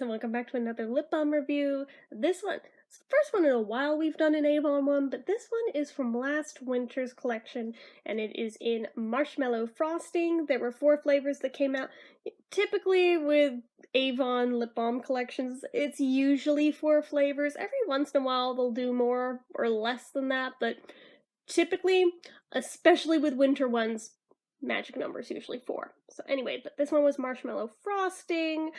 guys, and welcome back to another lip balm review. This one, it's the first one in a while we've done an Avon one, but this one is from last winter's collection, and it is in marshmallow frosting. There were 4 flavors that came out. Typically with Avon lip balm collections, it's usually 4 flavors. Every once in a while they'll do more or less than that, but typically, especially with winter ones, magic number is usually 4. So anyway, but this one was marshmallow frosting.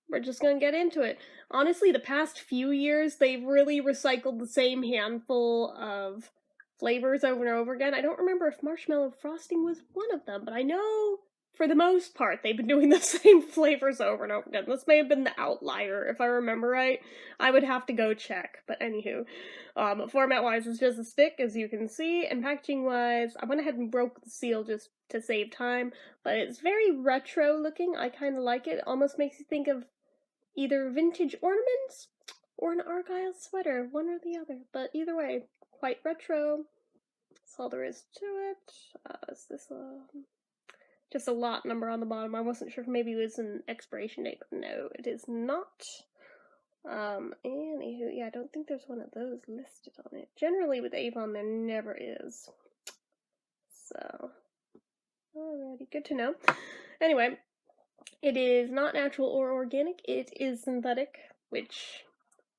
We're just gonna get into it. Honestly, the past few years, they've really recycled the same handful of flavors over and over again. I don't remember if marshmallow frosting was one of them, but I know for the most part they've been doing the same flavors over and over again. This may have been the outlier, if I remember right. I would have to go check, but anywho. Format-wise, it's just a stick, as you can see, and packaging-wise, I went ahead and broke the seal just to save time, but it's very retro-looking. I kind of like it. It almost makes you think of either vintage ornaments or an Argyle sweater, one or the other, but either way, quite retro. That's all there is to it. Is this just a lot number on the bottom? I wasn't sure if maybe it was an expiration date, but no, it is not. Anywho, yeah, I don't think there's one of those listed on it. Generally with Avon, there never is. So, alrighty, good to know. Anyway, it is not natural or organic, it is synthetic, which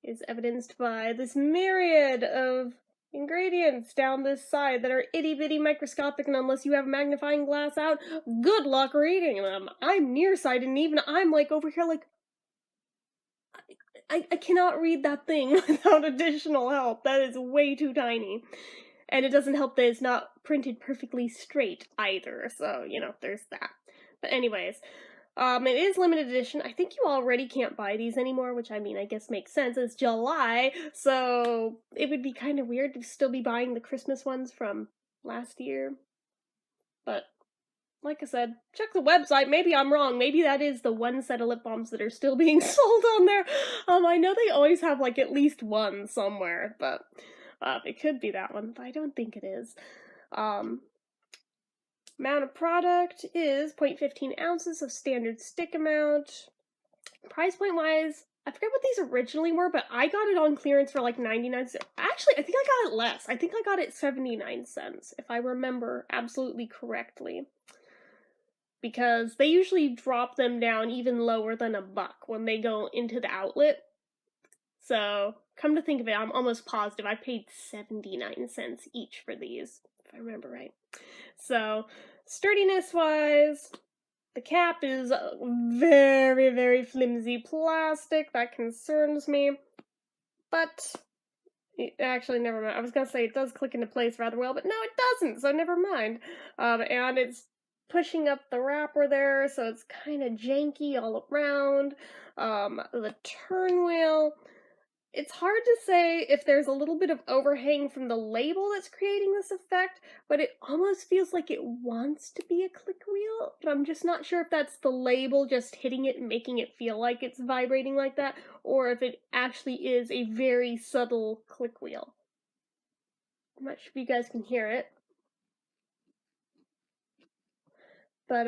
is evidenced by this myriad of ingredients down this side that are itty-bitty microscopic, and unless you have a magnifying glass out, good luck reading them. I'm nearsighted, and even I'm like over here like, I cannot read that thing without additional help. That is way too tiny. And it doesn't help that it's not printed perfectly straight either, so, you know, there's that. But anyways, it is limited edition. I think you already can't buy these anymore, which I mean, I guess makes sense. It's July, so it would be kind of weird to still be buying the Christmas ones from last year. But, like I said, check the website. Maybe I'm wrong. Maybe that is the one set of lip balms that are still being sold on there. I know they always have, like, at least one somewhere, but it could be that one, but I don't think it is. Amount of product is 0.15 ounces of standard stick amount. Price point wise, I forget what these originally were, but I got it on clearance for like 99 cents. Actually, I think I got it less. I think I got it 79 cents, if I remember absolutely correctly. Because they usually drop them down even lower than $1 when they go into the outlet. So, come to think of it, I'm almost positive I paid 79 cents each for these, if I remember right. So, sturdiness-wise, the cap is very, very flimsy plastic. That concerns me. But, actually, never mind. I was gonna say it does click into place rather well, but no, it doesn't, so never mind. And it's pushing up the wrapper there, so it's kind of janky all around. The turn wheel, it's hard to say if there's a little bit of overhang from the label that's creating this effect, but it almost feels like it wants to be a click wheel, but I'm just not sure if that's the label just hitting it and making it feel like it's vibrating like that, or if it actually is a very subtle click wheel. I'm not sure if you guys can hear it. But,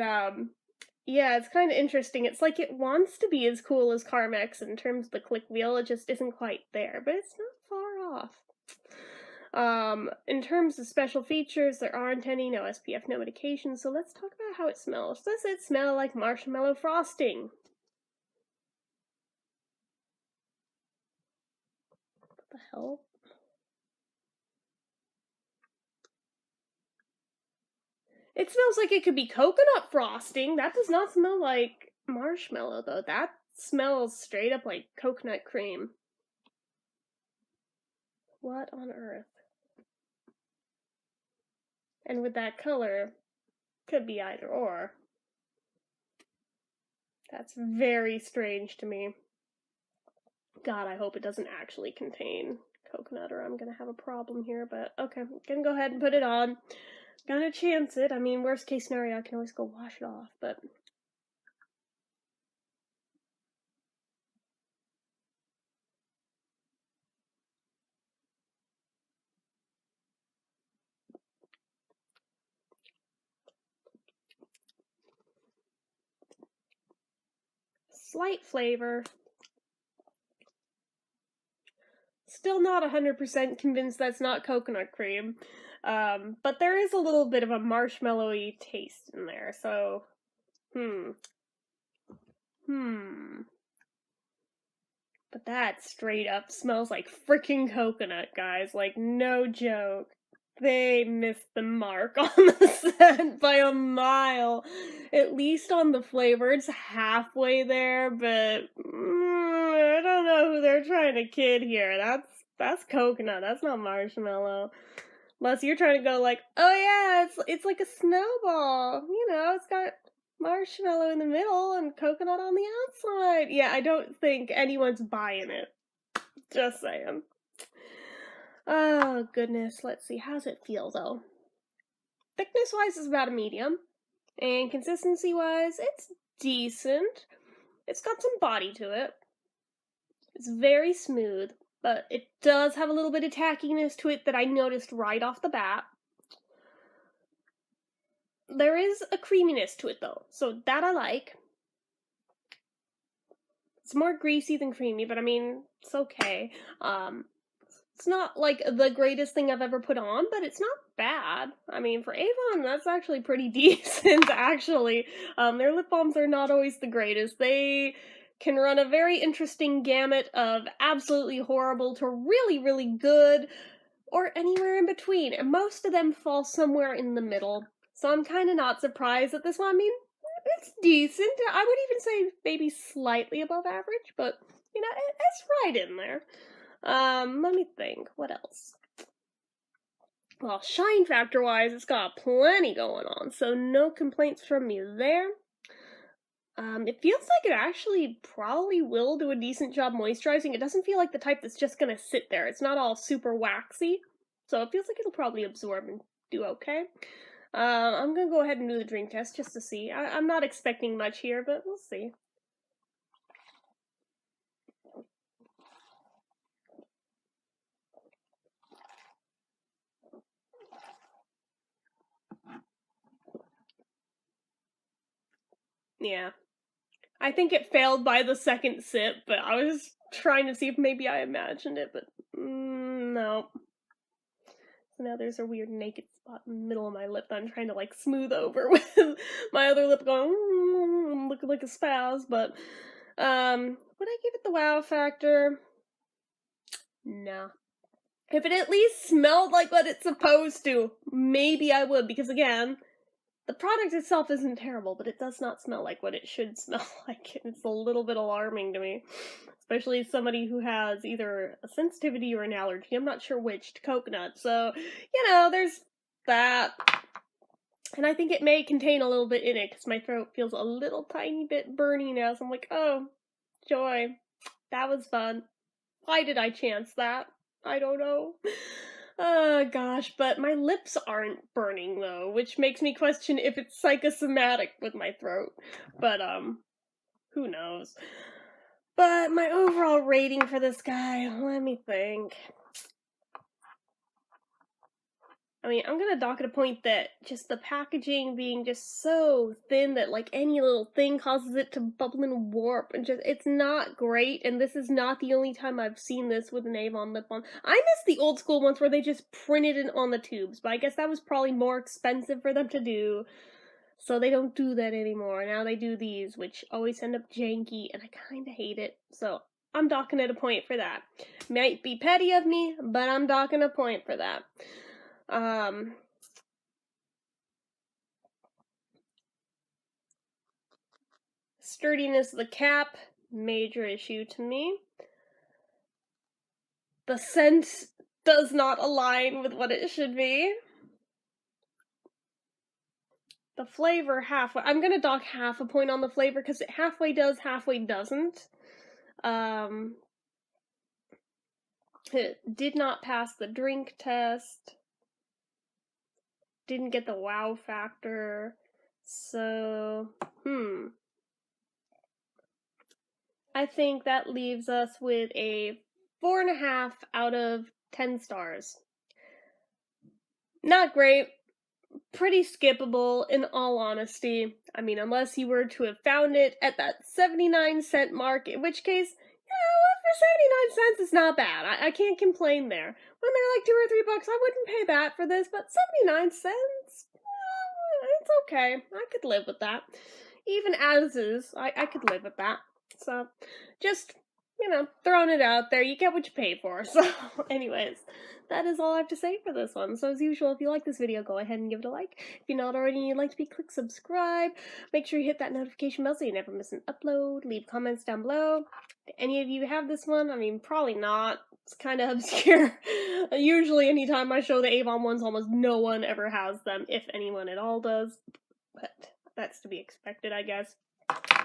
yeah, it's kind of interesting. It's like it wants to be as cool as Carmex in terms of the click wheel, it just isn't quite there, but it's not far off. In terms of special features, there aren't any, no SPF, no medication, so let's talk about how it smells. Does it smell like marshmallow frosting? What the hell? It smells like it could be coconut frosting. That does not smell like marshmallow, though. That smells straight up like coconut cream. What on earth? And with that color, could be either or. That's very strange to me. God, I hope it doesn't actually contain coconut or I'm gonna have a problem here, but okay, I'm gonna go ahead and put it on. Gonna chance it. I mean, worst case scenario, I can always go wash it off, but... slight flavor. Still not 100% convinced that's not coconut cream. But there is a little bit of a marshmallowy taste in there, so, But that straight up smells like freaking coconut, guys. Like, no joke. They missed the mark on the scent by a mile. At least on the flavor, it's halfway there, but I don't know who they're trying to kid here. That's coconut. That's not marshmallow. Unless you're trying to go like, oh yeah, it's like a snowball. You know, it's got marshmallow in the middle and coconut on the outside. Yeah, I don't think anyone's buying it. Just saying. Oh, goodness. Let's see. How's it feel, though? Thickness-wise, it's about a medium. And consistency-wise, it's decent. It's got some body to it. It's very smooth, but it does have a little bit of tackiness to it that I noticed right off the bat. There is a creaminess to it, though, so that I like. It's more greasy than creamy, but I mean, it's okay. It's not, like, the greatest thing I've ever put on, but it's not bad. I mean, for Avon, that's actually pretty decent, actually. Their lip balms are not always the greatest. They can run a very interesting gamut of absolutely horrible to really, really good, or anywhere in between, and most of them fall somewhere in the middle. So I'm kind of not surprised at this one. I mean, it's decent. I would even say maybe slightly above average, but, you know, it's right in there. Let me think. What else? Well, shine factor-wise, it's got plenty going on, so no complaints from me there. It feels like it actually probably will do a decent job moisturizing. It doesn't feel like the type that's just gonna sit there. It's not all super waxy, so it feels like it'll probably absorb and do okay. I'm gonna go ahead and do the drink test just to see. I'm not expecting much here, but we'll see. Yeah. I think it failed by the second sip, but I was trying to see if maybe I imagined it, but no. So now there's a weird naked spot in the middle of my lip that I'm trying to, like, smooth over with my other lip going, looking like a spaz, but, would I give it the wow factor? No. If it at least smelled like what it's supposed to, maybe I would, because again, the product itself isn't terrible, but it does not smell like what it should smell like. It's a little bit alarming to me, especially as somebody who has either a sensitivity or an allergy. I'm not sure which to coconut, so, you know, there's that. And I think it may contain a little bit in it, because my throat feels a little tiny bit burny now, so I'm like, oh, joy. That was fun. Why did I chance that? I don't know. Oh gosh, but my lips aren't burning though, which makes me question if it's psychosomatic with my throat. But who knows. But my overall rating for this guy, let me think. I mean, I'm gonna dock at a point that just the packaging being just so thin that, like, any little thing causes it to bubble and warp, and just, it's not great, and this is not the only time I've seen this with an Avon lip balm. I miss the old school ones where they just printed it on the tubes, but I guess that was probably more expensive for them to do, so they don't do that anymore. Now they do these, which always end up janky, and I kinda hate it, so I'm docking at a point for that. Might be petty of me, but I'm docking a point for that. Sturdiness of the cap, major issue to me. The scent does not align with what it should be. The flavor, halfway. I'm gonna dock half a point on the flavor, because it halfway does, halfway doesn't. It did not pass the drink test. Didn't get the wow factor. So, I think that leaves us with a 4.5 out of 10 stars. Not great, pretty skippable in all honesty. I mean, unless you were to have found it at that 79-cent mark, in which case, you know what, for 79 cents it's not bad. I can't complain there. When they're like $2 or $3, I wouldn't pay that for this, but 79 cents? It's okay. I could live with that. Even as is, I could live with that. So, just, throwing it out there. You get what you pay for. So, anyways, that is all I have to say for this one. So, as usual, if you like this video, go ahead and give it a like. If you're not already and you'd like to be, click subscribe. Make sure you hit that notification bell so you never miss an upload. Leave comments down below. Do any of you have this one? I mean, probably not. It's kind of obscure. Usually, anytime I show the Avon ones, almost no one ever has them, if anyone at all does. But that's to be expected, I guess.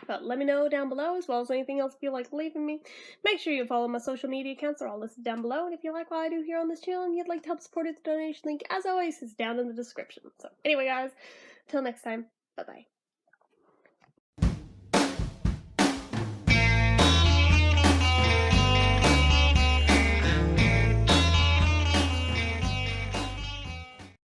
But let me know down below, as well as anything else you feel like leaving me. Make sure you follow my social media accounts, they're all listed down below. And if you like what I do here on this channel and you'd like to help support it, the donation link, as always, is down in the description. So anyway, guys, till next time, bye-bye.